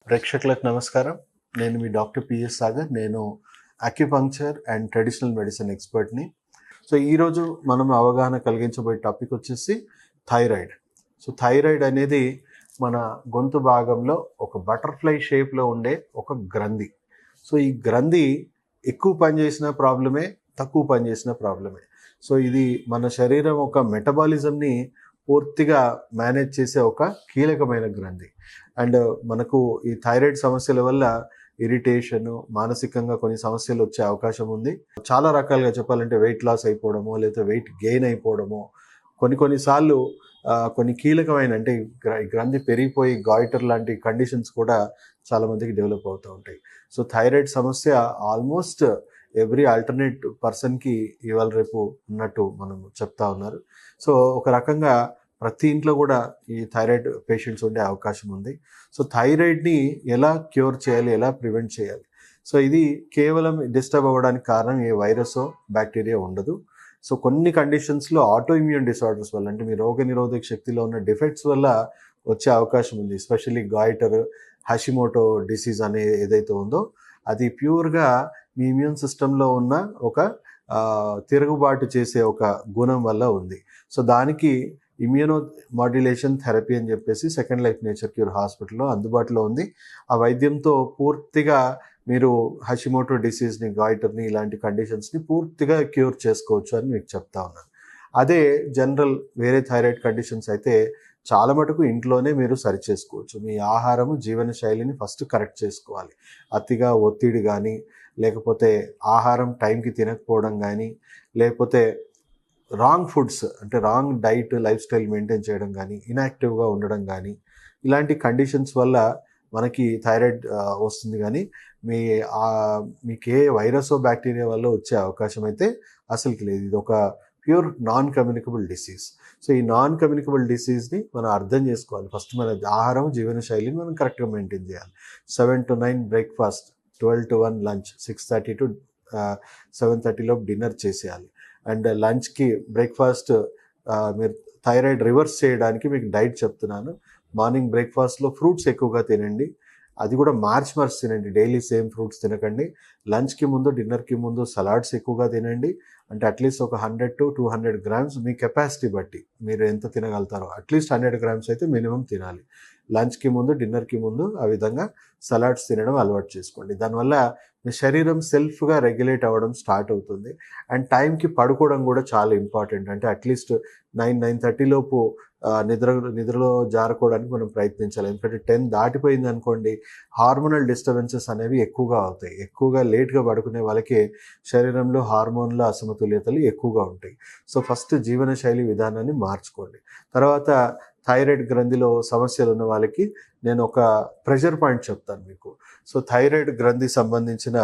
ప్రేక్షకులకు నమస్కారం. నేను మీ డాక్టర్ పిఎస్ సాగర్. నేను అక్యుపంక్చర్ అండ్ ట్రెడిషనల్ మెడిసిన్ ఎక్స్పర్ట్ని. సో ఈరోజు మనం అవగాహన కలిగించబోయే టాపిక్ వచ్చేసి థైరాయిడ్. సో థైరాయిడ్ అనేది మన గొంతు భాగంలో ఒక బటర్ఫ్లై షేప్లో ఉండే ఒక గ్రంథి. సో ఈ గ్రంథి ఎక్కువ పనిచేసిన ప్రాబ్లమే, తక్కువ పనిచేసిన ప్రాబ్లమే. సో ఇది మన శరీరం ఒక మెటబాలిజంని పూర్తిగా మేనేజ్ చేసే ఒక కీలకమైన గ్రంథి. అండ్ మనకు ఈ థైరాయిడ్ సమస్యల వల్ల ఇరిటేషను, మానసికంగా కొన్ని సమస్యలు వచ్చే అవకాశం ఉంది. చాలా రకాలుగా చెప్పాలంటే వెయిట్ లాస్ అయిపోవడమో, లేదా వెయిట్ గెయిన్ అయిపోవడమో, కొన్నిసార్లు కొన్ని కీలకమైన అంటే ఈ గ్రంథి పెరిగిపోయి గాయిటర్ లాంటి కండిషన్స్ కూడా చాలామందికి డెవలప్ అవుతూ ఉంటాయి. సో థైరాయిడ్ సమస్య ఆల్మోస్ట్ ఎవ్రీ ఆల్టర్నేట్ పర్సన్కి ఇవాళ రేపు ఉన్నట్టు మనం చెప్తా ఉన్నారు. సో ఒక రకంగా ప్రతి ఇంట్లో కూడా ఈ థైరాయిడ్ పేషెంట్స్ ఉండే అవకాశం ఉంది. సో థైరాయిడ్ని ఎలా క్యూర్ చేయాలి, ఎలా ప్రివెంట్ చేయాలి? సో ఇది కేవలం డిస్టర్బ్ అవ్వడానికి కారణం ఏ వైరసో బ్యాక్టీరియా ఉండదు. సో కొన్ని కండిషన్స్లో ఆటో ఇమ్యూన్ డిసార్డర్స్ వల్ల, అంటే మీ రోగ నిరోధక శక్తిలో ఉన్న డిఫెక్ట్స్ వల్ల వచ్చే అవకాశం ఉంది. ఎస్పెషల్లీ గాయిటర్, హషిమోటో డిసీజ్ అనే ఏదైతే ఉందో అది ప్యూర్గా మీ ఇమ్యూన్ సిస్టంలో ఉన్న ఒక తిరుగుబాటు చేసే ఒక గుణం వల్ల ఉంది. సో దానికి ఇమ్యూనో మాడ్యులేషన్ థెరపీ అని చెప్పేసి సెకండ్ లైఫ్ నేచర్ క్యూర్ హాస్పిటల్లో అందుబాటులో ఉంది. ఆ వైద్యంతో పూర్తిగా మీరు హషిమోటో డిసీజ్ని, గాయిటర్ని, ఇలాంటి కండిషన్స్ని పూర్తిగా క్యూర్ చేసుకోవచ్చు అని మీకు చెప్తా ఉన్నాను. అదే జనరల్ వేరే థైరాయిడ్ కండిషన్స్ అయితే చాలా మటుకు ఇంట్లోనే మీరు సరి చేసుకోవచ్చు. మీ ఆహారము, జీవన శైలిని ఫస్ట్ కరెక్ట్ చేసుకోవాలి. అతిగా ఒత్తిడి కానీ, లేకపోతే ఆహారం టైంకి తినకపోవడం కానీ, లేకపోతే రాంగ్ ఫుడ్స్ అంటే wrong diet, life style maintain చేయడం కానీ, ఇన్యాక్టివ్గా ఉండడం కానీ, ఇలాంటి కండిషన్స్ వల్ల మనకి థైరాయిడ్ వస్తుంది. కానీ మీకు ఏ వైరస్ బ్యాక్టీరియా వల్ల వచ్చే అవకాశం అయితే అసలుకి లేదు. ఇది ఒక pure non communicable disease. So ఈ నాన్ కమ్యూనికబుల్ డిసీజ్ని మనం అర్థం చేసుకోవాలి. ఫస్ట్ మన ఆహారం, జీవన శైలిని మనం కరెక్ట్గా మెయింటైన్ చేయాలి. 7 to 9 breakfast, 12 to 1 lunch, 6:30 to 7:30 dinner చేసేయాలి. అండ్ లంచ్కి బ్రేక్ఫాస్ట్ మీరు థైరాయిడ్ రివర్స్ చేయడానికి మీకు డైట్ చెప్తున్నాను. మార్నింగ్ బ్రేక్ఫాస్ట్లో ఫ్రూట్స్ ఎక్కువగా తినండి. అది కూడా మార్చి తినండి. డైలీ సేమ్ ఫ్రూట్స్ తినకండి. లంచ్కి ముందు, డిన్నర్కి ముందు సలాడ్స్ ఎక్కువగా తినండి. అంటే అట్లీస్ట్ ఒక 100 to 200 grams మీ కెపాసిటీ బట్టి మీరు ఎంత తినగలుగుతారో అట్లీస్ట్ 100 grams అయితే మినిమం తినాలి. లంచ్కి ముందు, డిన్నర్కి ముందు ఆ విధంగా సలాడ్స్ తినడం అలవాటు చేసుకోండి. దానివల్ల మీ శరీరం సెల్ఫ్గా రెగ్యులేట్ అవ్వడం స్టార్ట్ అవుతుంది. అండ్ టైంకి పడుకోవడం కూడా చాలా ఇంపార్టెంట్. అంటే అట్లీస్ట్ 9-9:30 లోపు నిద్రలో జారుకోవడానికి మనం ప్రయత్నించాలి. ఎందుకంటే 10 దాటిపోయింది అనుకోండి, హార్మోనల్ డిస్టర్బెన్సెస్ అనేవి ఎక్కువగా అవుతాయి. ఎక్కువగా లేట్గా పడుకునే వాళ్ళకి శరీరంలో హార్మోన్ల అసమతుల్యతలు ఎక్కువగా ఉంటాయి. సో ఫస్ట్ జీవన శైలి విధానాన్ని మార్చుకోండి. తర్వాత థైరాయిడ్ గ్రంథిలో సమస్యలు ఉన్న వాళ్ళకి నేను ఒక ప్రెషర్ పాయింట్ చెప్తాను మీకు. సో థైరాయిడ్ గ్రంథి సంబంధించిన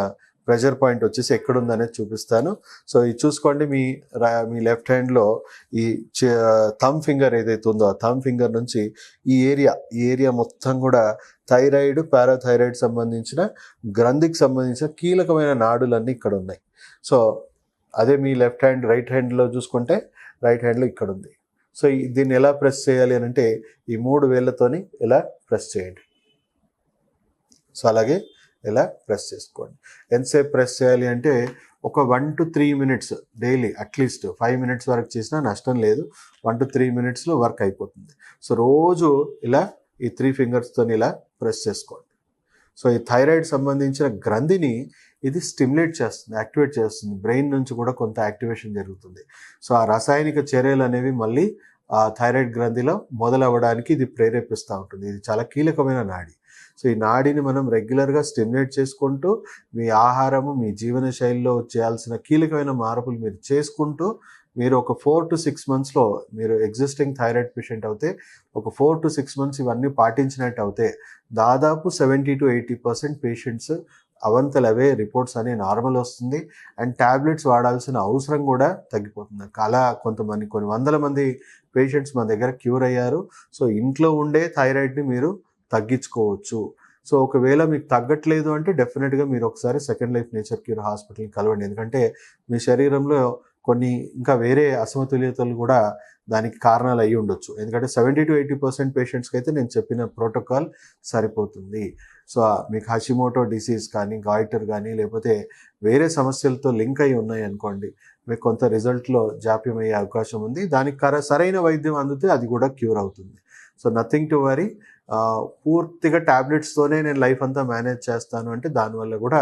ప్రెషర్ పాయింట్ వచ్చేసి ఎక్కడుందనేది చూపిస్తాను. సో ఇది చూసుకోండి. మీ లెఫ్ట్ హ్యాండ్లో ఈ థమ్ ఫింగర్ ఏదైతే ఉందో ఆ థమ్ ఫింగర్ నుంచి ఈ ఏరియా మొత్తం కూడా థైరాయిడ్, పారాథైరాయిడ్ సంబంధించిన గ్రంథికి సంబంధించిన కీలకమైన నాడులన్నీ ఇక్కడ ఉన్నాయి. సో అదే మీ రైట్ హ్యాండ్లో చూసుకుంటే రైట్ హ్యాండ్లో ఇక్కడ ఉంది. సో దీన్ని ఎలా ప్రెస్ చేయాలి అని అంటే ఈ 3 వేళ్ళతోని ఇలా ప్రెస్ చేయండి. సో అలాగే ఇలా ప్రెస్ చేసుకోండి. ఎంతసేపు ప్రెస్ చేయాలి అంటే ఒక 1 to 3 minutes daily, at least 5 minutes వరకు చేసినా నష్టం లేదు. 1 to 3 minutes వర్క్ అయిపోతుంది. సో రోజు ఇలా ఈ 3 ఫింగర్స్తో ఇలా ప్రెస్ చేసుకోండి. సో ఈ థైరాయిడ్ సంబంధించిన గ్రంథిని ఇది స్టిమ్యులేట్ చేస్తుంది, యాక్టివేట్ చేస్తుంది. బ్రెయిన్ నుంచి కూడా కొంత యాక్టివేషన్ జరుగుతుంది. సో ఆ రసాయనిక చర్యలు అనేవి మళ్ళీ ఆ థైరాయిడ్ గ్రంథిలో మొదలవ్వడానికి ఇది ప్రేరేపిస్తూ ఉంటుంది. ఇది చాలా కీలకమైన నాడి. సో ఈ నాడిని మనం రెగ్యులర్గా స్టిమ్యులేట్ చేసుకుంటూ మీ ఆహారము, మీ జీవన శైలిలో చేయాల్సిన కీలకమైన మార్పులు మీరు చేసుకుంటూ మీరు ఒక 4 to 6 monthsలో మీరు ఎగ్జిస్టింగ్ థైరాయిడ్ పేషెంట్ అవుతే ఒక 4 to 6 months ఇవన్నీ పాటించినట్టు అవుతే దాదాపు 70 to 80% పేషెంట్స్ అవంతలవే రిపోర్ట్స్ అనే నార్మల్ వస్తుంది. అండ్ ట్యాబ్లెట్స్ వాడాల్సిన అవసరం కూడా తగ్గిపోతుంది. అలా కొన్ని వందల మంది పేషెంట్స్ మన దగ్గర క్యూర్ అయ్యారు. సో ఇంట్లో ఉండే థైరాయిడ్ని మీరు తగ్గించుకోవచ్చు. సో ఒకవేళ మీకు తగ్గట్లేదు అంటే డెఫినెట్గా మీరు ఒకసారి సెకండ్ లైఫ్ నేచర్ క్యూర్ హాస్పిటల్ని కలవండి. ఎందుకంటే మీ శరీరంలో కొన్ని ఇంకా వేరే అసమతుల్యతలు కూడా దానికి కారణాలు అయ్యి ఉండొచ్చు. ఎందుకంటే 70 to 80% పేషెంట్స్కి అయితే నేను చెప్పిన ప్రోటోకాల్ సరిపోతుంది. సో మీకు హషిమోటో డిసీజ్ కానీ, గాయిటర్ కానీ, లేకపోతే వేరే సమస్యలతో లింక్ అయి ఉన్నాయి అనుకోండి, మీకు కొంత రిజల్ట్లో జాప్యం అయ్యే అవకాశం ఉంది. దానికి సరైన వైద్యం అందితే అది కూడా క్యూర్ అవుతుంది. So nothing to worry. పూర్తిగా ట్యాబ్లెట్స్తోనే నేను లైఫ్ అంతా మేనేజ్ చేస్తాను అంటే దానివల్ల కూడా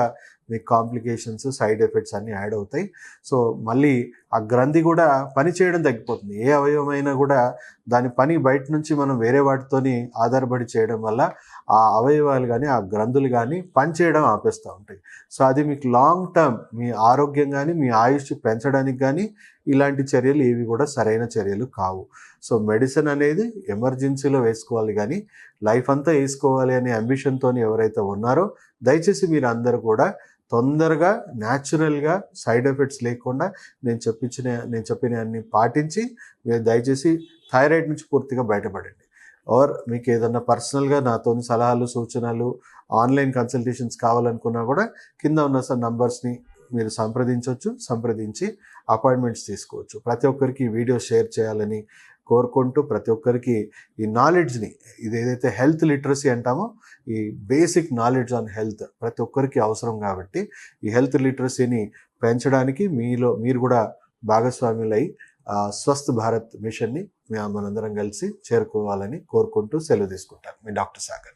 మీకు కాంప్లికేషన్స్, సైడ్ ఎఫెక్ట్స్ అన్నీ యాడ్ అవుతాయి. సో మళ్ళీ ఆ గ్రంథి కూడా పని చేయడం తగ్గిపోతుంది. ఏ అవయవమైనా కూడా దాని పని బయట నుంచి మనం వేరే వాటితోని ఆధారపడి చేయడం వల్ల ఆ అవయవాలు కానీ, ఆ గ్రంథులు కానీ పని చేయడం ఆపేస్తూ ఉంటాయి. సో అది మీకు లాంగ్ టర్మ్ మీ ఆరోగ్యం కానీ, మీ ఆయుష్ పెంచడానికి కానీ ఇలాంటి చర్యలు ఏవి కూడా సరైన చర్యలు కావు. సో మెడిసిన్ అనేది ఎమర్జెన్సీలో వేసుకోవాలి కానీ లైఫ్ అంతా వేసుకోవాలి అనే అంబిషన్తో ఎవరైతే ఉన్నారో దయచేసి మీరు అందరూ కూడా తొందరగా న్యాచురల్గా సైడ్ ఎఫెక్ట్స్ లేకుండా నేను చెప్పిన అన్ని పాటించి మీరు దయచేసి థైరాయిడ్ నుంచి పూర్తిగా బయటపడండి. ఆర్ మీకు ఏదన్నా పర్సనల్గా నాతో సలహాలు, సూచనలు, ఆన్లైన్ కన్సల్టేషన్స్ కావాలనుకున్నా కూడా కింద ఉన్న నంబర్స్ని మీరు సంప్రదించి అపాయింట్మెంట్స్ తీసుకోవచ్చు. ప్రతి ఒక్కరికి ఈ వీడియో షేర్ చేయాలని కోరుకుంటూ, ప్రతి ఒక్కరికి ఈ నాలెడ్జ్ని, ఇది ఏదైతే హెల్త్ లిటరసీ అంటామో, ఈ బేసిక్ నాలెడ్జ్ ఆన్ హెల్త్ ప్రతి ఒక్కరికి అవసరం కాబట్టి ఈ హెల్త్ లిటరసీని పెంచడానికి మీరు కూడా భాగస్వాములై స్వస్థ్ భారత్ మిషన్ని మనందరం కలిసి చేరుకోవాలని కోరుకుంటూ సెలవు తీసుకుంటాను. మీ డాక్టర్ సాగర్.